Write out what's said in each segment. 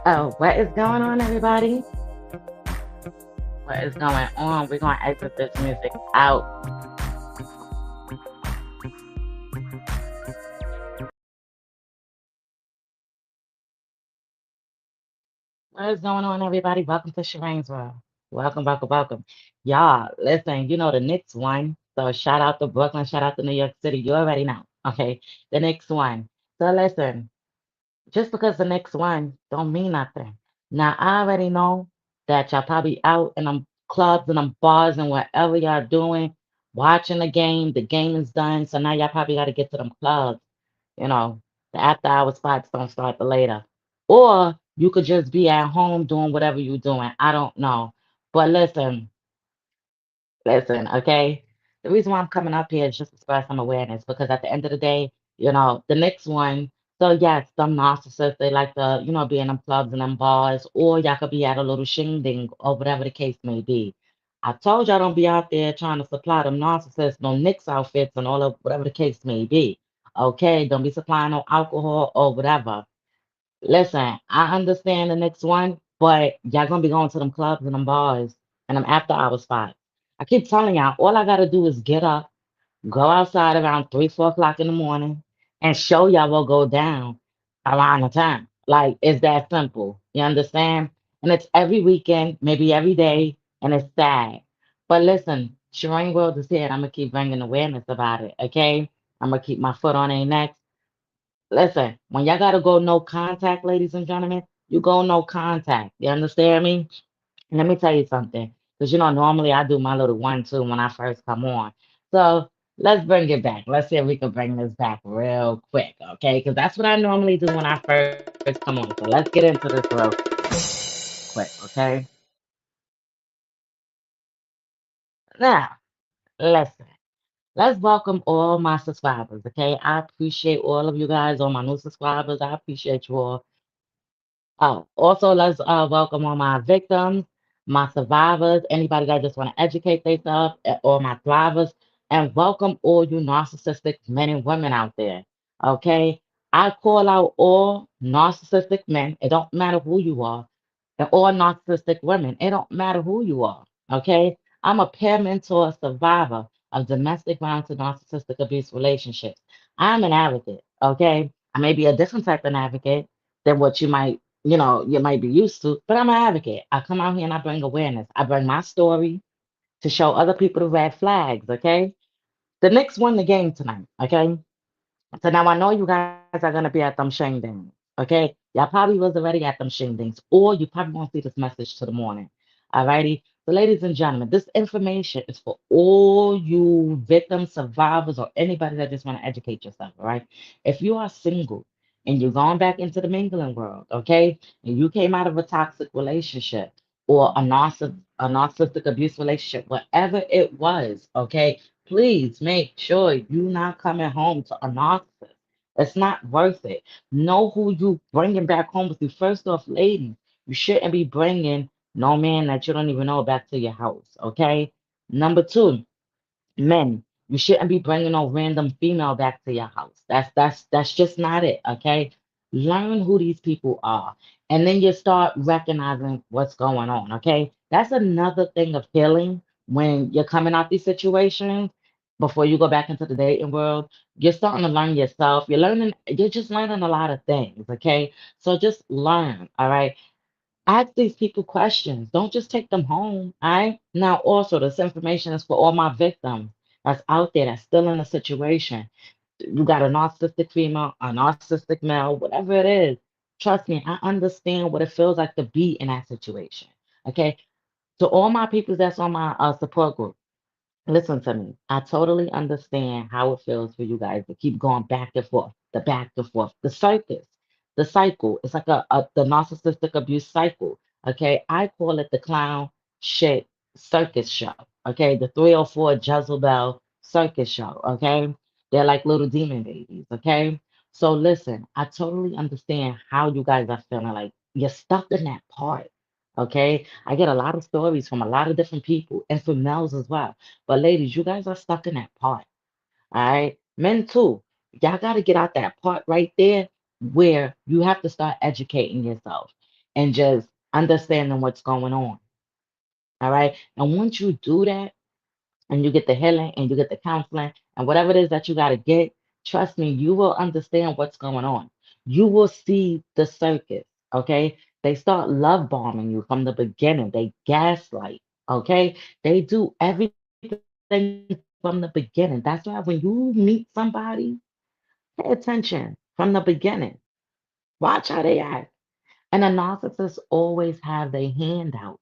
Oh, what is going on, everybody? What is going on? We're going to exit this music out. What is going on, everybody? Welcome to Shireen's World. Welcome, welcome, welcome. Y'all, listen, you know the Knicks won. So shout out to Brooklyn, shout out to New York City. You already know. Okay. The Knicks won. So listen, just because the Knicks won don't mean nothing. Now I already know that y'all probably out in them clubs and them bars and whatever y'all doing, watching the game. The game is done. So now y'all probably got to get to them clubs. You know, the after hour spots don't start till later. Or you could just be at home doing whatever you're doing. I don't know. But listen, okay? The reason why I'm coming up here is just to express some awareness because at the end of the day, the next one, so yes, some narcissists, they like to, be in them clubs and them bars, or y'all could be at a little shindig or whatever the case may be. I told y'all don't be out there trying to supply them narcissists no Knicks outfits and all of whatever the case may be. Okay, don't be supplying no alcohol or whatever. Listen, I understand the next one, but y'all gonna be going to them clubs and them bars and them after hour spots. I keep telling y'all, all I gotta do is get up, go outside around 3, 4 o'clock in the morning, and show y'all what go down around the time. Like it's that simple. You understand? And it's every weekend, maybe every day, and it's sad. But listen, Shireen World is here, and I'm gonna keep bringing awareness about it. Okay, I'm gonna keep my foot on their necks. Listen, when y'all gotta go no contact, ladies and gentlemen, you go no contact. You understand me? And let me tell you something, because normally I do my little 1, 2 when I first come on. So let's bring it back. Let's see if we can bring this back real quick, okay? Because that's what I normally do when I first come on. So let's get into this real quick, okay? Now, listen. Let's welcome all my subscribers, okay? I appreciate all of you guys, all my new subscribers. I appreciate you all. Also, let's welcome all my victims, my survivors, anybody that just want to educate themselves, all my thrivers, and welcome all you narcissistic men and women out there. Okay? I call out all narcissistic men. It don't matter who you are, and all narcissistic women. It don't matter who you are. Okay? I'm a peer mentor survivor of domestic violence and narcissistic abuse relationships. I'm an advocate. Okay? I may be a different type of advocate than what you might be used to, but I'm an advocate. I come out here and I bring awareness. I bring my story to show other people the red flags, okay? The Knicks won the game tonight, okay? So now I know you guys are gonna be at them shingdings, okay? Y'all probably was already at them shingdings, or you probably won't see this message to the morning. Alrighty. So, ladies and gentlemen, this information is for all you victims, survivors, or anybody that just want to educate yourself. All right. If you are single and you're going back into the mingling world, okay, and you came out of a toxic relationship or a narcissistic abuse relationship, whatever it was, okay, please make sure you're not coming home to a narcissist. It's not worth it. Know who you bringing back home with you. First off, ladies, you shouldn't be bringing no man that you don't even know back to your house. Okay. Number two, men, you shouldn't be bringing no random female back to your house. That's just not it. Okay. Learn who these people are, and then you start recognizing what's going on. Okay. That's another thing of healing when you're coming out these situations. Before you go back into the dating world, you're starting to learn yourself. You're just learning a lot of things. Okay. So just learn. All right. Ask these people questions. Don't just take them home. All right. Now, also, this information is for all my victims that's out there that's still in a situation. You got a narcissistic female, a narcissistic male, whatever it is. Trust me, I understand what it feels like to be in that situation. Okay. To all my people that's on my support group, listen to me. I totally understand how it feels for you guys to keep going back and forth, the back and forth, the circus, the cycle. It's like the narcissistic abuse cycle. Okay. I call it the clown shit circus show. Okay. The 304 Jezebel circus show. Okay. They're like little demon babies. Okay. So listen, I totally understand how you guys are feeling. Like you're stuck in that part. Okay. I get a lot of stories from a lot of different people and from males as well. But ladies, you guys are stuck in that part. All right. Men too. Y'all got to get out that part right there where you have to start educating yourself. and just understanding what's going on. All right. And once you do that, and you get the healing and you get the counseling and whatever it is that you got to get, trust me, you will understand what's going on. You will see the circus, okay? They start love bombing you from the beginning. They gaslight, okay? They do everything from the beginning. That's why when you meet somebody, pay attention from the beginning. Watch how they act. And the narcissists always have their hand out.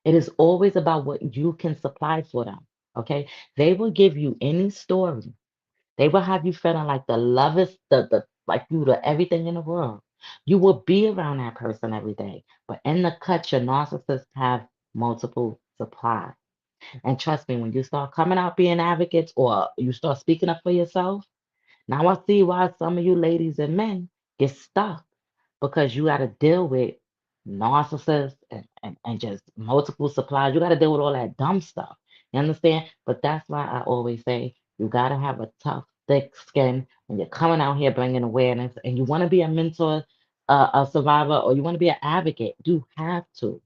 It is always about what you can supply for them. Okay. They will give you any story. They will have you feeling like the lovest, the like you the everything in the world. You will be around that person every day. But in the cut, your narcissists have multiple supply. And trust me, when you start coming out being advocates or you start speaking up for yourself, now I see why some of you ladies and men get stuck because you got to deal with narcissists and just multiple supplies. You got to deal with all that dumb stuff. You understand? But that's why I always say you got to have a tough, thick skin when you're coming out here bringing awareness and you want to be a mentor, a survivor, or you want to be an advocate. You have to.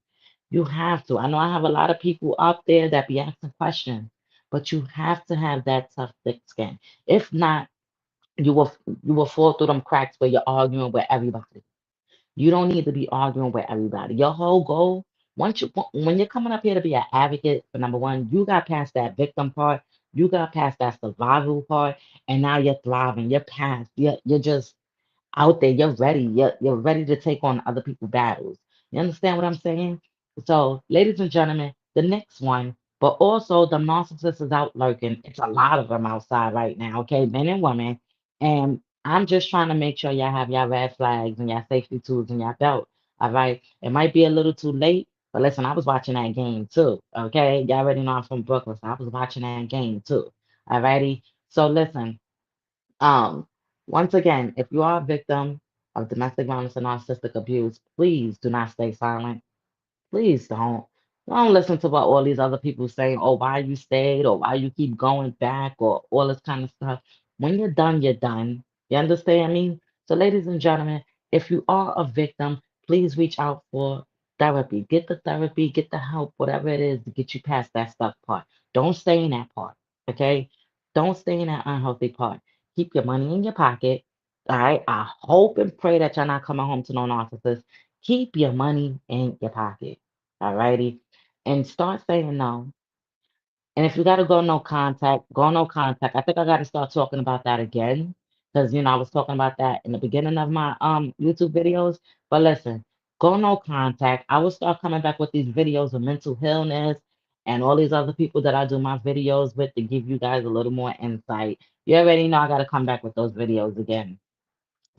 You have to. I know I have a lot of people out there that be asking questions, but you have to have that tough, thick skin. If not, you will fall through them cracks where you're arguing with everybody. You don't need to be arguing with everybody. Your whole goal, when you're coming up here to be an advocate for number one, you got past that victim part, you got past that survival part, and now you're thriving. You're past. You're just out there. You're ready. You're ready to take on other people's battles. You understand what I'm saying? So, ladies and gentlemen, the next one, but also the narcissists is out lurking. It's a lot of them outside right now, okay, men and women. And I'm just trying to make sure y'all have y'all red flags and y'all safety tools in y'all belt. All right. It might be a little too late, but listen, I was watching that game too. Okay. Y'all already know I'm from Brooklyn, so I was watching that game too. All righty. So listen, um, once again, if you are a victim of domestic violence and narcissistic abuse, please do not stay silent. Please don't. Don't listen to what all these other people saying, oh, why you stayed or why you keep going back or all this kind of stuff. When you're done, you're done. You understand me? So, ladies and gentlemen, if you are a victim, please reach out for therapy, get the help, whatever it is to get you past that stuck part. Don't stay in that part, okay? Don't stay in that unhealthy part. Keep your money in your pocket. All right. I hope and pray that you're not coming home to no narcissist. Keep your money in your pocket. All righty. And start saying no. And if you got to go no contact, go no contact. I think I got to start talking about that again because I was talking about that in the beginning of my YouTube videos. But listen, go no contact. I will start coming back with these videos of mental illness and all these other people that I do my videos with to give you guys a little more insight. You already know I got to come back with those videos again.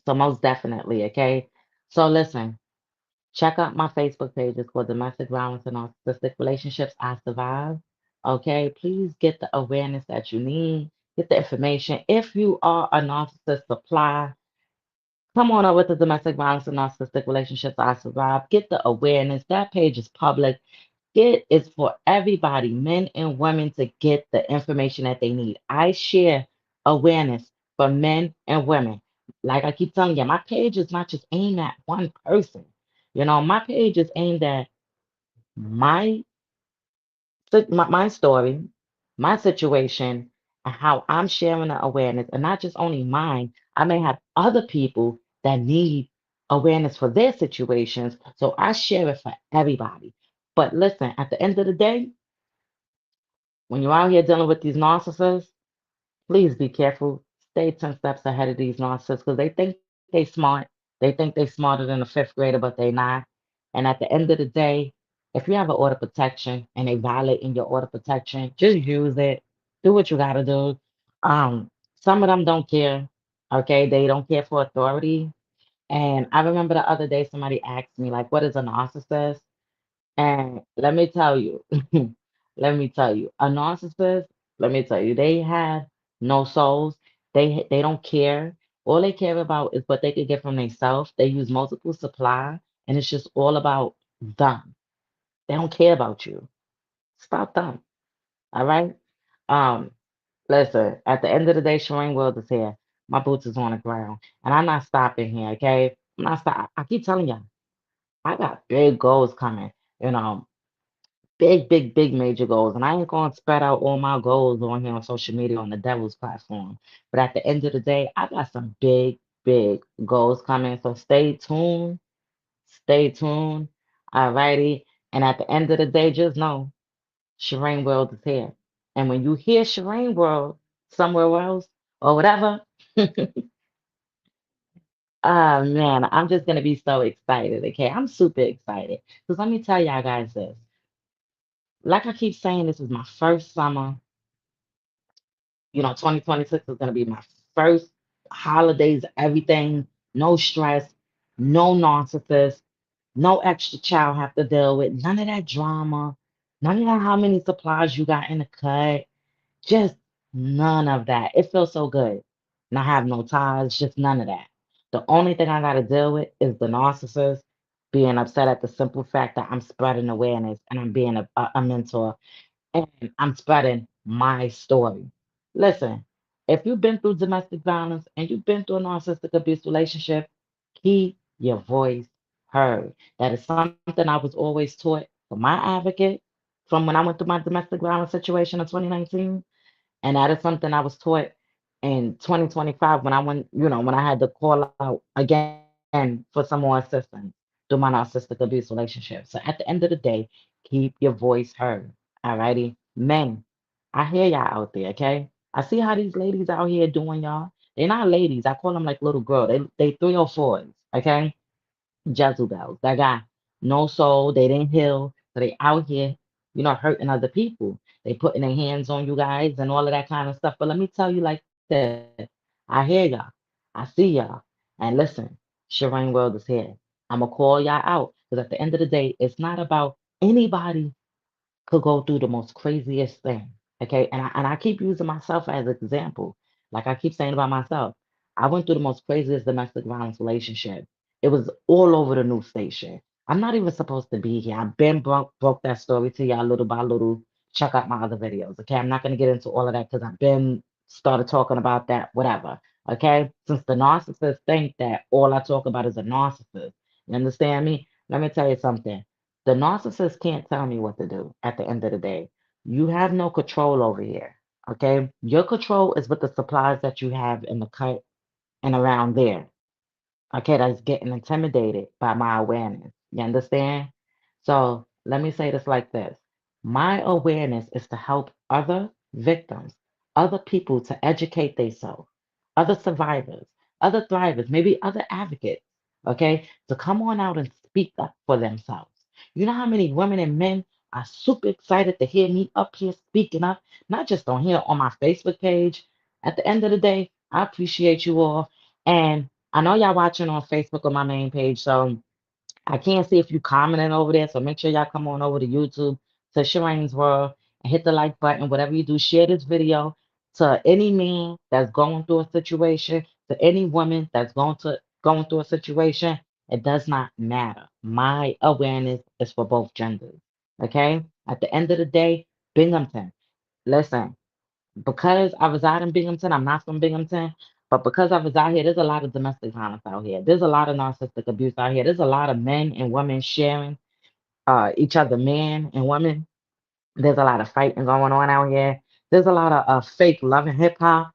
So most definitely, okay? So listen. Check out my Facebook page. It's called Domestic Violence and Narcissistic Relationships I Survive. Okay, please get the awareness that you need. Get the information. If you are a narcissist supply, come on over to Domestic Violence and Narcissistic Relationships I Survive. Get the awareness. That page is public. It is for everybody, men and women, to get the information that they need. I share awareness for men and women. Like I keep telling you, my page is not just aimed at one person. My page is aimed at my my story, my situation, and how I'm sharing the awareness, and not just only mine. I may have other people that need awareness for their situations, so I share it for everybody. But listen, at the end of the day, when you're out here dealing with these narcissists, please be careful. Stay 10 steps ahead of these narcissists because they think they smart. They think they smarter than a fifth grader, but they not. And at the end of the day, if you have an order protection and they violating your order protection, just use it. Do what you gotta do. Some of them don't care. Okay, they don't care for authority. And I remember the other day somebody asked me, like, what is a narcissist? And let me tell you, let me tell you, a narcissist, let me tell you, they have no souls. They don't care. All they care about is what they can get from themselves. They use multiple supply, and it's just all about them. They don't care about you. Stop them. All right. Um, Listen, at the end of the day, Shireen World is here. My boots is on the ground, and I'm not stopping here. Okay, I'm not stop. I keep telling you. I got big goals coming, you know, big, big, big major goals. And I ain't gonna spread out all my goals on here on social media on the devil's platform. But at the end of the day, I got some big, big goals coming. So stay tuned. Stay tuned. Alrighty. And at the end of the day, just know Shireen World is here. And when you hear Shireen World somewhere else or whatever, oh man, I'm just gonna be so excited. Okay, I'm super excited. Because let me tell y'all guys this. Like I keep saying, this is my first summer. 2026 is gonna be my first holidays, everything, no stress, no narcissist, no extra child have to deal with, none of that drama, none of that how many supplies you got in the cut. Just none of that. It feels so good. Not have no ties, just none of that. The only thing I got to deal with is the narcissist being upset at the simple fact that I'm spreading awareness and I'm being a mentor and I'm spreading my story. Listen, if you've been through domestic violence and you've been through a narcissistic abuse relationship, keep your voice heard. That is something I was always taught from my advocate from when I went through my domestic violence situation in 2019. And that is something I was taught in 2025 when I went, when I had to call out again for some more assistance through my narcissistic abuse relationship. So at the end of the day, keep your voice heard. Alrighty. Men, I hear y'all out there, okay? I see how these ladies out here doing y'all. They're not ladies. I call them like little girl. They 304s, okay? Jezebels that got no soul, they didn't heal, so they out here, hurting other people. They putting their hands on you guys and all of that kind of stuff. But let me tell you like this. I hear y'all. I see y'all. And listen, Shireen World is here. I'ma call y'all out because at the end of the day, it's not about anybody could go through the most craziest thing. Okay. And I keep using myself as an example. Like I keep saying about myself. I went through the most craziest domestic violence relationship. It was all over the news station. I'm not even supposed to be here. I've been broke that story to y'all little by little. Check out my other videos. Okay. I'm not gonna get into all of that because I've been started talking about that, whatever. Okay. Since the narcissists think that all I talk about is a narcissist. You understand me? Let me tell you something. The narcissist can't tell me what to do at the end of the day. You have no control over here. Okay. Your control is with the supplies that you have in the cut and around there. Okay. That's getting intimidated by my awareness. You understand? So let me say this like this. My awareness is to help other victims, other people to educate themselves, other survivors, other thrivers, maybe other advocates, okay, to come on out and speak up for themselves. You know how many women and men are super excited to hear me up here speaking up, not just on here on my Facebook page. At the end of the day, I appreciate you all. And I know y'all watching on Facebook on my main page, so I can't see if you commenting over there, so make sure y'all come on over to YouTube to Shireen's World and hit the like button. Whatever you do, share this video to any man that's going through a situation, to any woman that's going through a situation. It does not matter. My awareness is for both genders. Okay? At the end of the day, Binghamton. Listen, because I reside in Binghamton, I'm not from Binghamton, but because I reside here, there's a lot of domestic violence out here. There's a lot of narcissistic abuse out here. There's a lot of men and women sharing each other, men and women. There's a lot of fighting going on out here. There's a lot of fake love and hip hop,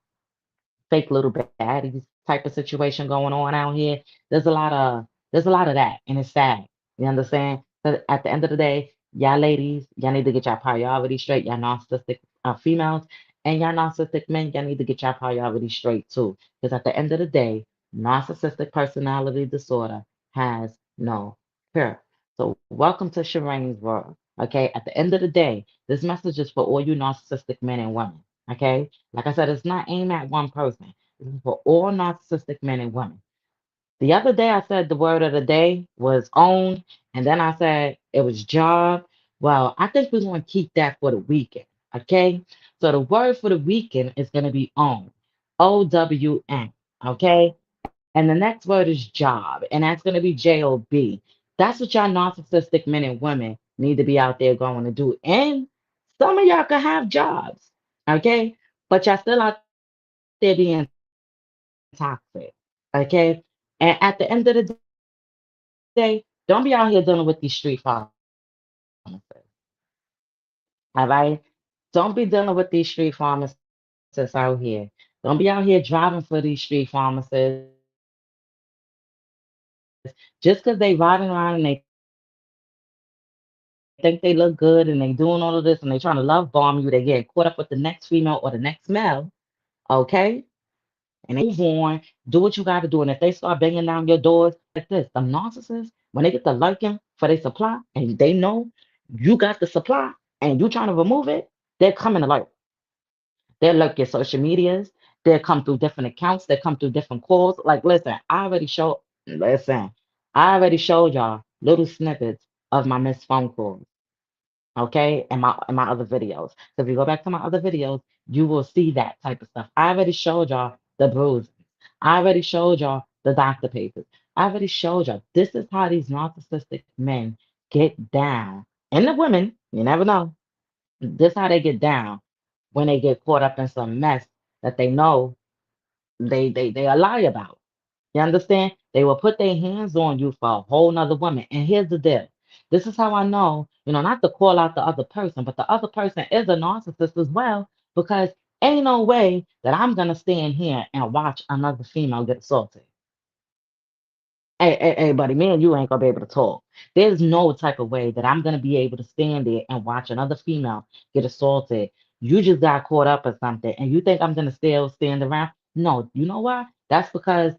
fake little baddies type of situation going on out here. There's a lot of that, and it's sad. You understand? But at the end of the day, y'all ladies, y'all need to get your priorities straight. Y'all narcissistic females and y'all narcissistic men, y'all need to get your priorities straight too. Because at the end of the day, narcissistic personality disorder has no cure. So welcome to Shireen's world. Okay. At the end of the day, this message is for all you narcissistic men and women. Okay. Like I said, it's not aimed at one person. This is for all narcissistic men and women. The other day I said the word of the day was own, and then I said it was job. Well, I think we're going to keep that for the weekend. Okay. So the word for the weekend is going to be own. OWN. Okay. And the next word is job, and that's going to be JOB. That's what y'all narcissistic men and women need to be out there going to do. And some of y'all can have jobs. Okay. But y'all still out there being toxic. Okay. And at the end of the day, y'all need to know that. Don't be out here dealing with these street pharmacists. All right? Don't be dealing with these street pharmacists out here. Don't be out here driving for these street pharmacists just because they riding around and they think they look good and they doing all of this and they trying to love bomb you. They getting caught up in some mess that they know you got the supply and you trying to move on, do what you got to do. And if they start banging down your doors like this, the narcissists, when they get the lurking for their supply and they know you got the supply and you trying to remove it, they're coming to lurk. They'll lurk your social medias. They'll come through different accounts. They'll come through different calls. Like, listen, I already showed y'all little snippets of my missed phone calls. Okay, and my other videos. So if you go back to my other videos, you will see that type of stuff. I already showed y'all the bruises. I already showed y'all the doctor papers. I already showed y'all this is how these narcissistic men get down. And the women, you never know. This how they get down when they get caught up in some mess that they know they a lie about. You understand? They will put their hands on you for a whole nother woman. And here's the deal. This is how I know, not to call out the other person, but the other person is a narcissist as well, because ain't no way that I'm gonna stand here and watch another female get assaulted. Hey, buddy, me and you ain't gonna be able to talk. There's no type of way that I'm gonna be able to stand there and watch another female get assaulted. You just got caught up or something, and you think I'm gonna still stand around? No, you know why? That's because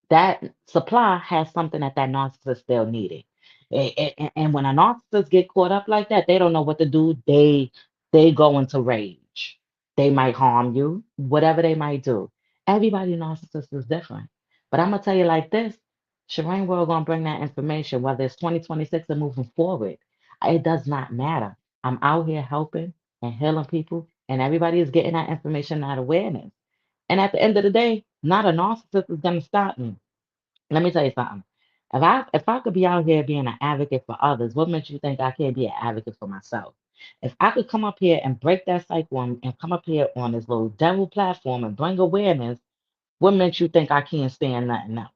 that supply has something that narcissist still needed. And when a narcissist get caught up like that, they don't know what to do. They go into rage. They might harm you, whatever they might do. Everybody narcissist is different. But I'm gonna tell you like this, Shireen World gonna bring that information, whether it's 2026 or moving forward. It does not matter. I'm out here helping and healing people, and everybody is getting that information, that awareness. And at the end of the day, not a narcissist is gonna stop me. Let me tell you something. If I could be out here being an advocate for others, what makes you think I can't be an advocate for myself? If I could come up here and break that cycle and come up here on this little devil platform and bring awareness, what makes you think I can't stand nothing else?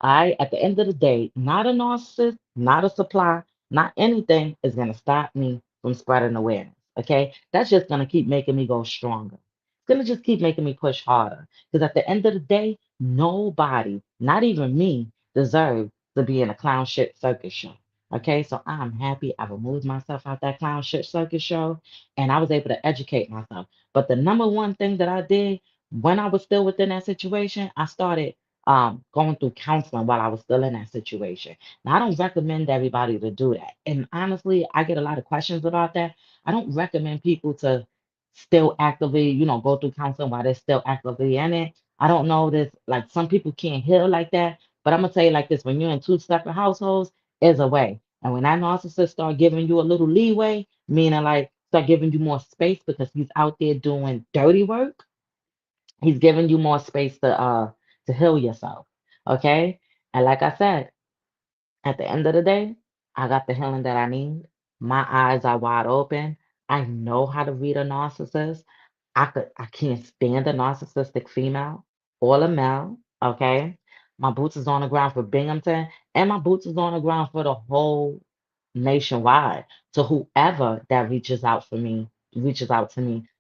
I, at the end of the day, not a narcissist, not a supply, not anything is going to stop me from spreading awareness. Okay. That's just going to keep making me go stronger. It's going to just keep making me push harder. Because at the end of the day, nobody, not even me, deserves to be in a clown shit circus show. Okay. So I'm happy I removed myself out that clown shit circus show and I was able to educate myself. But the number one thing that I did when I was still within that situation, I started going through counseling while I was still in that situation. Now, I don't recommend everybody to do that. And honestly, I get a lot of questions about that. I don't recommend people to still actively, go through counseling while they're still actively in it. I don't know this, like some people can't heal like that. But I'm gonna tell you like this: when you're in two separate households, is a way. And when that narcissist start giving you a little leeway, meaning like start giving you more space because he's out there doing dirty work, he's giving you more space to heal yourself. Okay? And like I said, at the end of the day, I got the healing that I need. My eyes are wide open. I know how to read a narcissist. I can't stand a narcissistic female or a male. Okay. My boots is on the ground for Binghamton and my boots is on the ground for the whole nationwide. To whoever that reaches out to me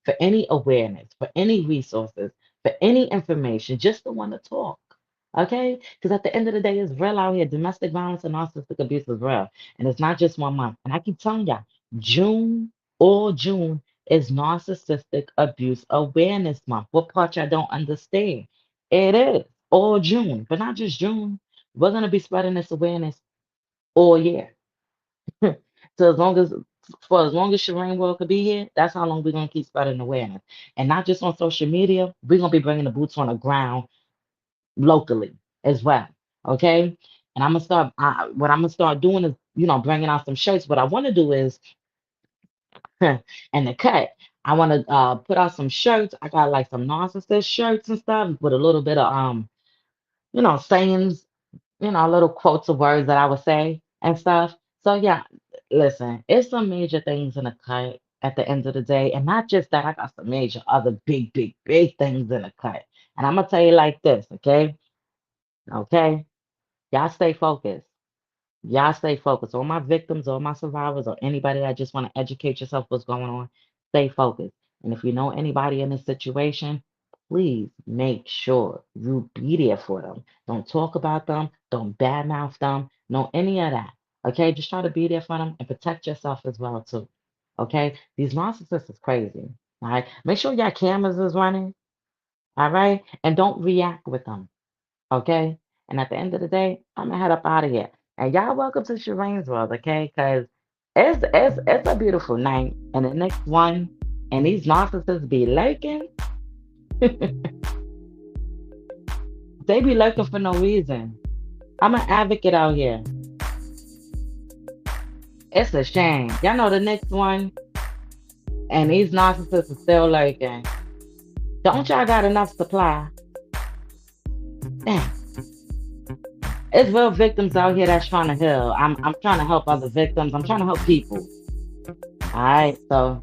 for any awareness, for any resources, for any information, just to want to talk. Okay? Because at the end of the day, it's real out here. Domestic violence and narcissistic abuse is real. And it's not just 1 month. And I keep telling y'all, June, all June is Narcissistic Abuse Awareness Month. What part y'all don't understand? It is all June, but not just June. We're going to be spreading this awareness all year. So as long as Shireen World could be here, that's how long we're gonna keep spreading awareness. And not just on social media, we're gonna be bringing the boots on the ground locally as well. Okay. And what I'm gonna start doing is, bringing out some shirts. What I want to do is, and the cut, I want to put out some shirts. I got like some narcissist shirts and stuff with a little bit of sayings, little quotes of words that I would say and stuff. So yeah, listen, it's some major things in the cut at the end of the day, and not just that. I got some major other big, big, big things in the cut. And I'm gonna tell you like this, okay? Okay, y'all stay focused. Y'all stay focused. All my victims, all my survivors, or anybody that just want to educate yourself what's going on, stay focused. And if you know anybody in this situation, please make sure you be there for them. Don't talk about them. Don't badmouth them. No, any of that. Okay, just try to be there for them and protect yourself as well too. Okay, these narcissists is crazy. All right, make sure your cameras is running. All right, and don't react with them. Okay. And at the end of the day, I'm gonna head up out of here. And y'all welcome to Shireen's world, okay? Because it's a beautiful night. And the next one, and these narcissists be lurking. They be lurking for no reason. I'm an advocate out here. It's a shame. Y'all know the next one, and these narcissists are still lurking. Don't y'all got enough supply? Dang. It's real victims out here that's trying to heal. I'm trying to help other victims. I'm trying to help people. All right, so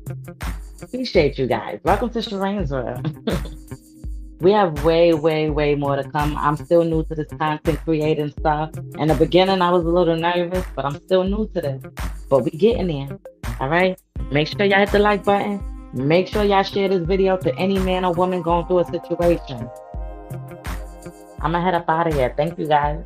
appreciate you guys. Welcome to Shireen's world. We have way, way, way more to come. I'm still new to this content creating stuff. In the beginning, I was a little nervous, but I'm still new to this. But we getting there. All right. Make sure y'all hit the like button. Make sure y'all share this video to any man or woman going through a situation. I'm gonna head up out of here. Thank you guys.